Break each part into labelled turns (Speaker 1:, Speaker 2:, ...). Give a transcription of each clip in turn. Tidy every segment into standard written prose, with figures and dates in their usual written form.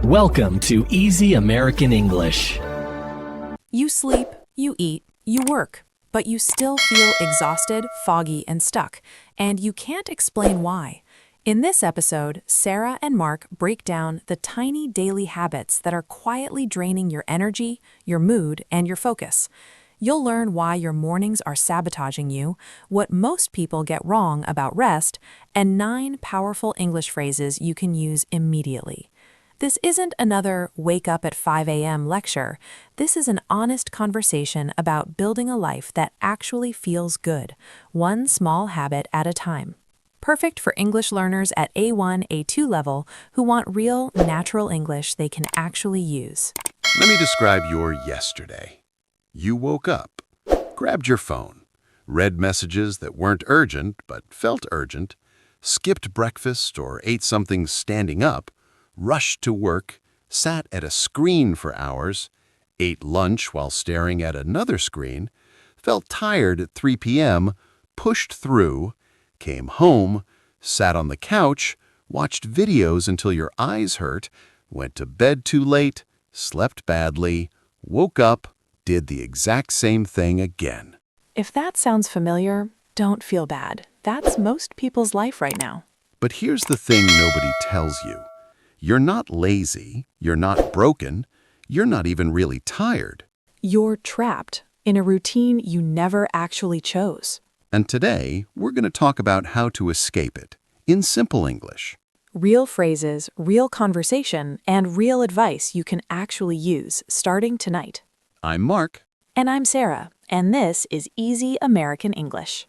Speaker 1: Welcome to Easy American English.
Speaker 2: You sleep, you eat, you work, but you still feel exhausted, foggy, and stuck, and you can't explain why. In this episode, Sarah and Mark break down the tiny daily habits that are quietly draining your energy, your mood, and your focus. You'll learn why your mornings are sabotaging you, what most people get wrong about rest, and 9 powerful English phrases you can use immediately. This isn't another wake up at 5 a.m. lecture. This is an honest conversation about building a life that actually feels good, one small habit at a time. Perfect for English learners at A1, A2 level who want real, natural English they can actually use.
Speaker 3: Let me describe your yesterday. You woke up, grabbed your phone, read messages that weren't urgent but felt urgent, skipped breakfast or ate something standing up, rushed to work, sat at a screen for hours, ate lunch while staring at another screen, felt tired at 3 p.m., pushed through, came home, sat on the couch, watched videos until your eyes hurt, went to bed too late, slept badly, woke up, did the exact same thing again.
Speaker 2: If that sounds familiar, don't feel bad. That's most people's life right now.
Speaker 3: But here's the thing nobody tells you. You're not lazy, you're not broken, you're not even really tired.
Speaker 2: You're trapped in a routine you never actually chose.
Speaker 3: And today, we're going to talk about how to escape it, in simple English.
Speaker 2: Real phrases, real conversation, and real advice you can actually use starting tonight.
Speaker 3: I'm Mark.
Speaker 2: And I'm Sarah, and this is Easy American English.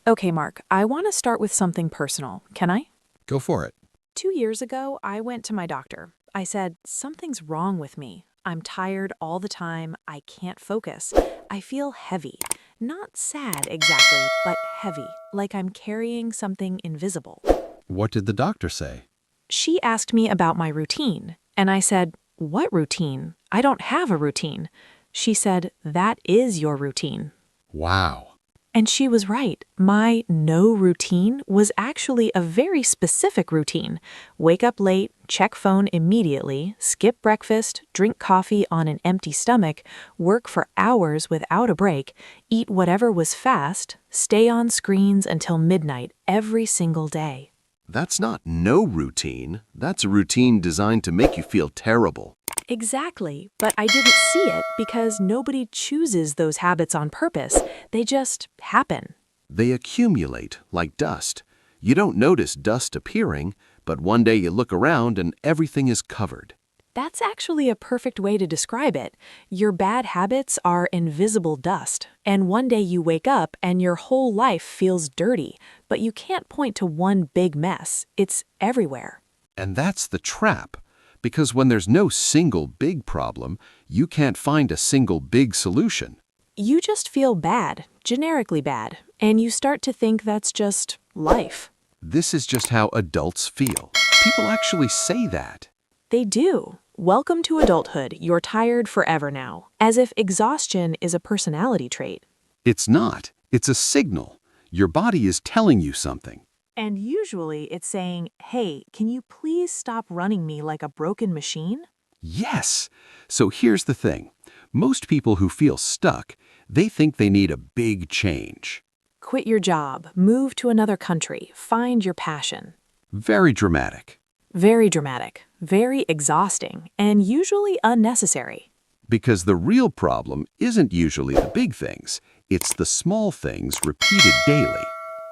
Speaker 2: Okay, Mark, I want to start with something personal. Can I?
Speaker 3: Go for it.
Speaker 2: 2 years ago, I went to my doctor. I said, something's wrong with me. I'm tired all the time. I can't focus. I feel heavy. Not sad exactly, but heavy, like I'm carrying something invisible.
Speaker 3: What did the doctor say?
Speaker 2: She asked me about my routine, and I said, what routine? I don't have a routine. She said, that is your routine.
Speaker 3: Wow.
Speaker 2: And she was right. My no routine was actually a very specific routine. Wake up late, check phone immediately, skip breakfast, drink coffee on an empty stomach, work for hours without a break, eat whatever was fast, stay on screens until midnight every single day.
Speaker 3: That's not no routine. That's a routine designed to make you feel terrible.
Speaker 2: Exactly, but I didn't see it because nobody chooses those habits on purpose. They just happen.
Speaker 3: They accumulate like dust. You don't notice dust appearing, but one day you look around and everything is covered.
Speaker 2: That's actually a perfect way to describe it. Your bad habits are invisible dust, and one day you wake up and your whole life feels dirty, but you can't point to one big mess. It's everywhere.
Speaker 3: And that's the trap. Because when there's no single big problem, you can't find a single big solution.
Speaker 2: You just feel bad, generically bad, and you start to think that's just life.
Speaker 3: This is just how adults feel. People actually say that.
Speaker 2: They do. Welcome to adulthood. You're tired forever now. As if exhaustion is a personality trait.
Speaker 3: It's not. It's a signal. Your body is telling you something.
Speaker 2: And usually it's saying, hey, can you please stop running me like a broken machine?
Speaker 3: Yes. So here's the thing. Most people who feel stuck, they think they need a big change.
Speaker 2: Quit your job, move to another country, find your passion.
Speaker 3: Very dramatic.
Speaker 2: Very dramatic, very exhausting, and usually unnecessary.
Speaker 3: Because the real problem isn't usually the big things. It's the small things repeated daily.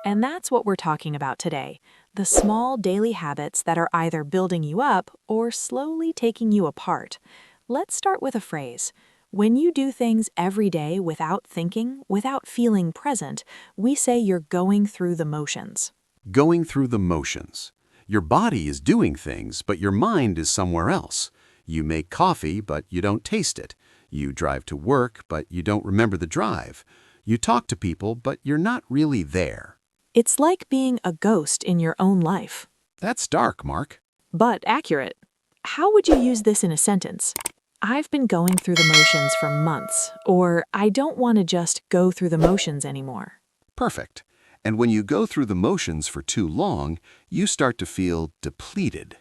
Speaker 2: And that's what we're talking about today, the small daily habits that are either building you up or slowly taking you apart. Let's start with a phrase. When you do things every day without thinking, without feeling present, we say you're going through the motions.
Speaker 3: Going through the motions. Your body is doing things, but your mind is somewhere else. You make coffee, but you don't taste it. You drive to work, but you don't remember the drive. You talk to people, but you're not really there.
Speaker 2: It's like being a ghost in your own life.
Speaker 3: That's dark, Mark.
Speaker 2: But accurate. How would you use this in a sentence? I've been going through the motions for months, or I don't want to just go through the motions anymore.
Speaker 3: Perfect. And when you go through the motions for too long, you start to feel depleted.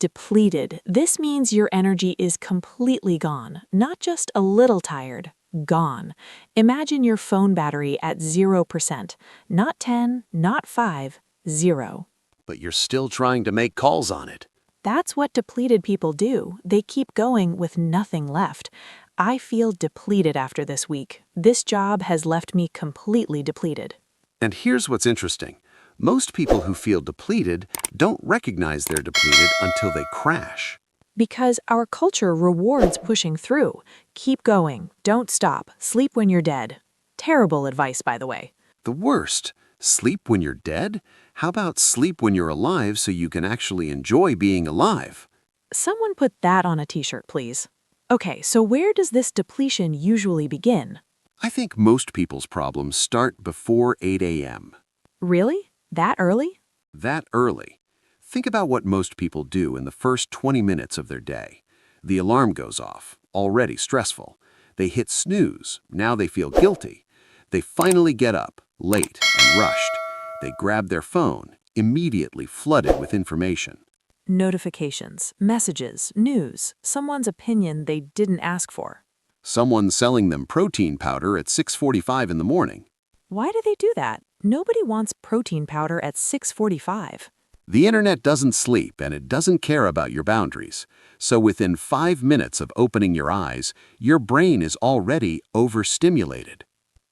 Speaker 2: Depleted. This means your energy is completely gone, not just a little tired, gone. Imagine your phone battery at 0%, not 10, not 5, 0.
Speaker 3: But you're still trying to make calls on it.
Speaker 2: That's what depleted people do. They keep going with nothing left. I feel depleted after this week. This job has left me completely depleted.
Speaker 3: And here's what's interesting. Most people who feel depleted don't recognize they're depleted until they crash.
Speaker 2: Because our culture rewards pushing through. Keep going. Don't stop. Sleep when you're dead. Terrible advice, by the way.
Speaker 3: The worst. Sleep when you're dead? How about sleep when you're alive so you can actually enjoy being alive?
Speaker 2: Someone put that on a t-shirt, please. Okay, so where does this depletion usually begin?
Speaker 3: I think most people's problems start before 8 a.m.
Speaker 2: Really? That early?
Speaker 3: That early. Think about what most people do in the first 20 minutes of their day. The alarm goes off, already stressful. They hit snooze, now they feel guilty. They finally get up, late and rushed. They grab their phone, immediately flooded with information.
Speaker 2: Notifications, messages, news, someone's opinion they didn't ask for.
Speaker 3: Someone selling them protein powder at 6:45 in the morning.
Speaker 2: Why do they do that? Nobody wants protein powder at 6:45.
Speaker 3: The internet doesn't sleep and it doesn't care about your boundaries. So within 5 minutes of opening your eyes, your brain is already overstimulated.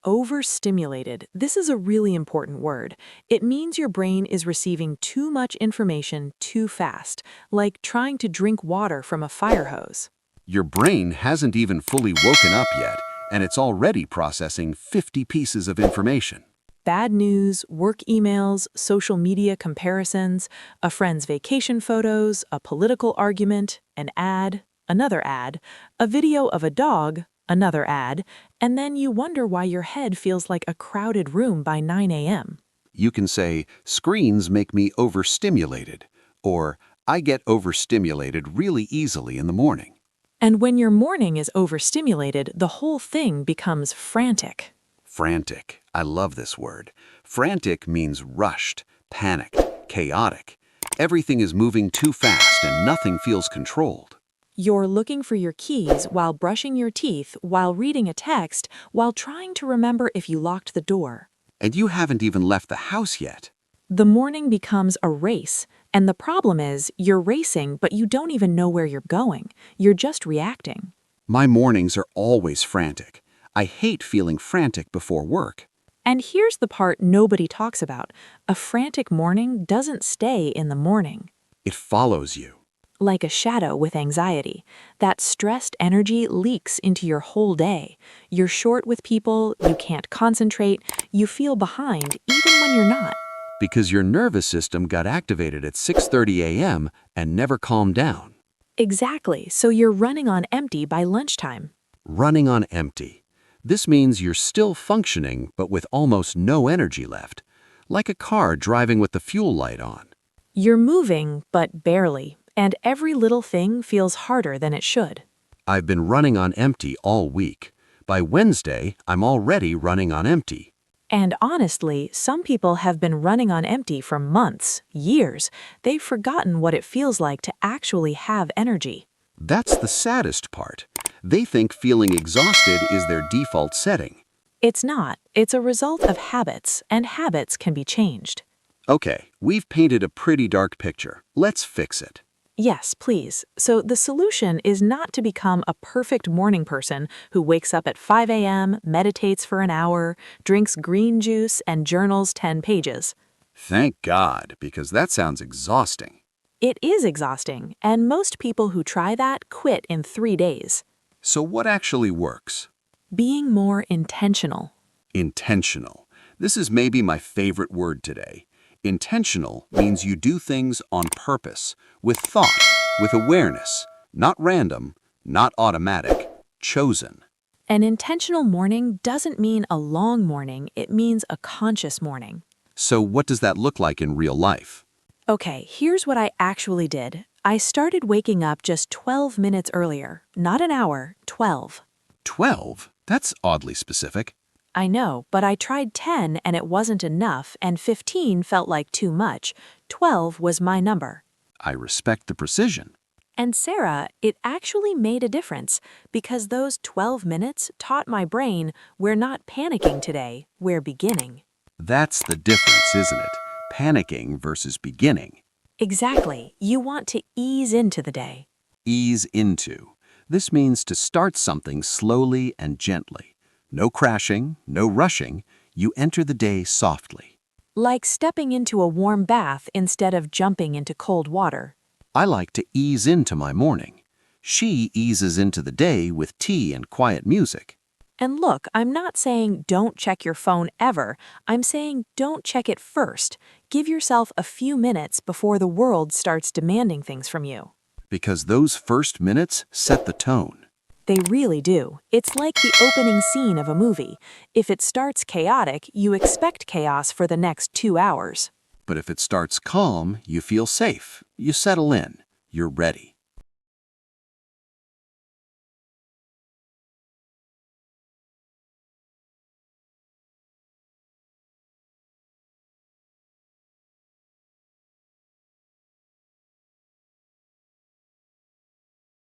Speaker 2: Overstimulated. This is a really important word. It means your brain is receiving too much information too fast, like trying to drink water from a fire hose.
Speaker 3: Your brain hasn't even fully woken up yet, and it's already processing 50 pieces of information.
Speaker 2: Bad news, work emails, social media comparisons, a friend's vacation photos, a political argument, an ad, another ad, a video of a dog, another ad, and then you wonder why your head feels like a crowded room by 9 a.m.
Speaker 3: You can say, screens make me overstimulated, or I get overstimulated really easily in the morning.
Speaker 2: And when your morning is overstimulated, the whole thing becomes frantic.
Speaker 3: Frantic. I love this word. Frantic means rushed, panicked, chaotic. Everything is moving too fast and nothing feels controlled.
Speaker 2: You're looking for your keys while brushing your teeth, while reading a text, while trying to remember if you locked the door.
Speaker 3: And you haven't even left the house yet.
Speaker 2: The morning becomes a race, and the problem is you're racing, but you don't even know where you're going. You're just reacting.
Speaker 3: My mornings are always frantic. I hate feeling frantic before work.
Speaker 2: And here's the part nobody talks about. A frantic morning doesn't stay in the morning.
Speaker 3: It follows you.
Speaker 2: Like a shadow with anxiety. That stressed energy leaks into your whole day. You're short with people, you can't concentrate, you feel behind even when you're not.
Speaker 3: Because your nervous system got activated at 6:30 a.m. and never calmed down.
Speaker 2: Exactly, so you're running on empty by lunchtime.
Speaker 3: Running on empty. This means you're still functioning but with almost no energy left. Like a car driving with the fuel light on.
Speaker 2: You're moving, but barely. And every little thing feels harder than it should.
Speaker 3: I've been running on empty all week. By Wednesday, I'm already running on empty.
Speaker 2: And honestly, some people have been running on empty for months, years. They've forgotten what it feels like to actually have energy.
Speaker 3: That's the saddest part. They think feeling exhausted is their default setting.
Speaker 2: It's not. It's a result of habits, and habits can be changed.
Speaker 3: Okay, we've painted a pretty dark picture. Let's fix it.
Speaker 2: Yes, please. So the solution is not to become a perfect morning person who wakes up at 5 a.m., meditates for an hour, drinks green juice, and journals 10 pages.
Speaker 3: Thank God, because that sounds exhausting.
Speaker 2: It is exhausting, and most people who try that quit in 3 days.
Speaker 3: So what actually works?
Speaker 2: Being more intentional.
Speaker 3: Intentional. This is maybe my favorite word today. Intentional means you do things on purpose, with thought, with awareness, not random, not automatic, chosen.
Speaker 2: An intentional morning doesn't mean a long morning, it means a conscious morning.
Speaker 3: So what does that look like in real life?
Speaker 2: Okay, here's what I actually did. I started waking up just 12 minutes earlier. Not an hour, 12.
Speaker 3: 12? That's oddly specific.
Speaker 2: I know, but I tried 10 and it wasn't enough, and 15 felt like too much. 12 was my number.
Speaker 3: I respect the precision.
Speaker 2: And Sarah, it actually made a difference because those 12 minutes taught my brain we're not panicking today, we're beginning.
Speaker 3: That's the difference, isn't it? Panicking versus beginning.
Speaker 2: Exactly. You want to ease into the day.
Speaker 3: Ease into. This means to start something slowly and gently. No crashing, no rushing. You enter the day softly.
Speaker 2: Like stepping into a warm bath instead of jumping into cold water.
Speaker 3: I like to ease into my morning. She eases into the day with tea and quiet music.
Speaker 2: And look, I'm not saying don't check your phone ever. I'm saying don't check it first. Give yourself a few minutes before the world starts demanding things from you.
Speaker 3: Because those first minutes set the tone.
Speaker 2: They really do. It's like the opening scene of a movie. If it starts chaotic, you expect chaos for the next 2 hours.
Speaker 3: But if it starts calm, you feel safe. You settle in. You're ready.